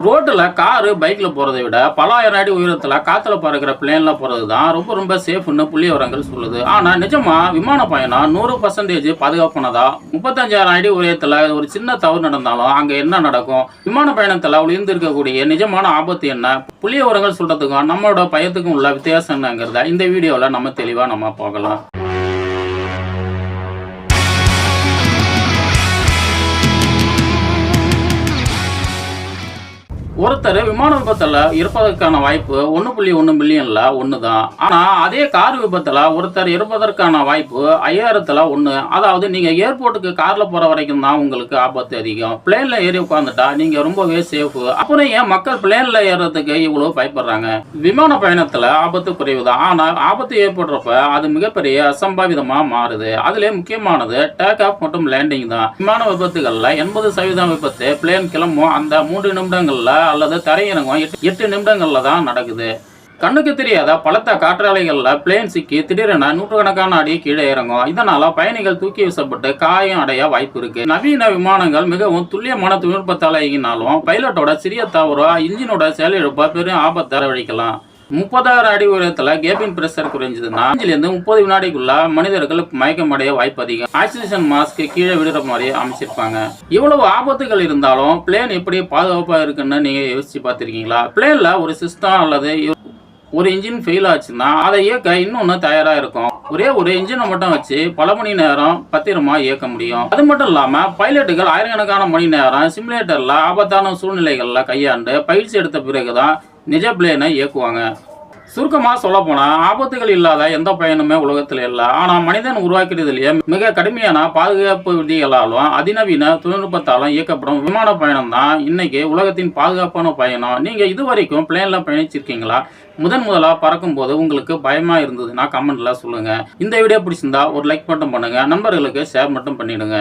ரோட்ல காரு, பைக்ல போறதை விட பல 1000 அடி உயரத்துல காத்துல பறக்கிற பிளேன்ல போறது தான் ரொம்ப சேஃப்னு புள்ளிவிவரங்கள் சொல்லுது. ஆனா நிஜமா விமான பயணம் 100% பாதுகாப்பானதா? 35,000 அடி உயரத்துல ஒரு சின்ன தவறு நடந்தாலும் அங்க என்ன நடக்கும்? விமான பயணத்துல ஒளிந்து இருக்கக்கூடிய நிஜமான ஆபத்து என்ன? புள்ளிவிவரங்கள் சொல்றதுக்கும் நம்மளோட பயத்துக்கும் உள்ள வித்தியாசம் என்னங்கிறத இந்த வீடியோல நம்ம தெளிவா பார்க்கலாம். ஒருத்தர் விமான விபத்துல இறப்பதற்கான வாய்ப்பு 1.1 மில்லியன்ல 1 தான். ஆனா அதே கார் விபத்துல ஒருத்தர் இறப்பதற்கான வாய்ப்பு 5000த்துல 1. அதாவது நீங்க ஏர்போர்ட்டுக்கு கார்ல போற வரைக்கும் தான் உங்களுக்கு ஆபத்து அதிகம். பிளேன்ல ஏறி உட்காந்துட்டா நீங்க ரொம்பவே சேஃப். அப்புறம் ஏன் மக்கள் பிளேன்ல ஏறதுக்கு இவ்வளவு பயப்படுறாங்க? விமான பயணத்துல ஆபத்து குறைவுதான். ஆனா ஆபத்து ஏற்படுறப்ப அது மிகப்பெரிய அசம்பாவிதமா மாறுது. அதுல முக்கியமானது டேக் ஆஃப் மற்றும் லேண்டிங் தான். விமான விபத்துகள்ல 80% விபத்து பிளேன் கிளம்பும் அந்த 3 நிமிடங்கள்ல அல்லது தரையிறங்கும் 8 நிமிடங்கள்ல தான் நடக்குது. கண்ணுக்கு தெரியாத பலத்த காற்றாலைகள்ல பிளேன் சிக்கி திடீரென நூற்றுக்கணக்கான அடி கீழே இறங்கும். இதனால பயணிகள் தூக்கி வீசப்பட்டு காயம் அடைய வாய்ப்பு இருக்கு. நவீன விமானங்கள் மிகவும் துல்லியமான தொழில்நுட்பத்தால் இயங்கினாலும் பைலட்டோட சிறிய தவறோ இன்ஜினோட செயலிழப்ப பெரும் ஆபத்தை வரவழைக்கலாம். 30,000 அடி உயரத்துல கேபின் பிரஷர் குறைஞ்சதுன்னா 5 வினாடிக்குள்ள மனிதர்கள் மயக்கம் அடைய வாய்ப்பு அதிகம். ஆக்சிஜன் மாஸ்க் கீழே விடுற மாதிரி அமைச்சிருப்பாங்க. இவ்வளவு ஆபத்துகள் இருந்தாலும் பிளேன் எப்படி பாதுகாப்பா இருக்குன்னு நீங்க யோசிச்சு பார்த்திருக்கீங்களா? பிளேன்ல ஒரு சிஸ்டம் அல்லது ஒரு இன்ஜின் ஃபெயில் ஆச்சுன்னா அதை இயக்க இன்னொன்னு தயாரா இருக்கும். ஒரே ஒரு இன்ஜினை மட்டும் வச்சு பல மணி நேரம் பத்திரமா இயக்க முடியும். அது மட்டும் இல்லாம பைலட்டுகள் ஆயிரக்கணக்கான மணி நேரம் சிமுலேட்டர்ல ஆபத்தான சூழ்நிலைகள்ல கையாண்டு பயிற்சி எடுத்த பிறகுதான் நிஜ பிளேனை இயக்குவாங்க. சுருக்கமா சொல்ல போனா ஆபத்துகள் இல்லாத எந்த பயனுமே உலகத்துல இல்லை. ஆனா மனிதன் உருவாக்குறதுலயே மிக கடுமையான பாதுகாப்பு விதிகளாலும் அதிநவீன தொழில்நுட்பத்தாலும் இயக்கப்படும் விமான பயணம் தான் இன்னைக்கு உலகத்தின் பாதுகாப்பான பயணம். நீங்க இதுவரைக்கும் பிளேன்ல பயணிச்சிருக்கீங்களா? முதலா பறக்கும் போது உங்களுக்கு பயமா இருந்ததுன்னா கமெண்ட்ல சொல்லுங்க. இந்த வீடியோ பிடிச்சிருந்தா ஒரு லைக் மட்டும் பண்ணுங்க. நண்பர்களுக்கு ஷேர் மட்டும் பண்ணிடுங்க.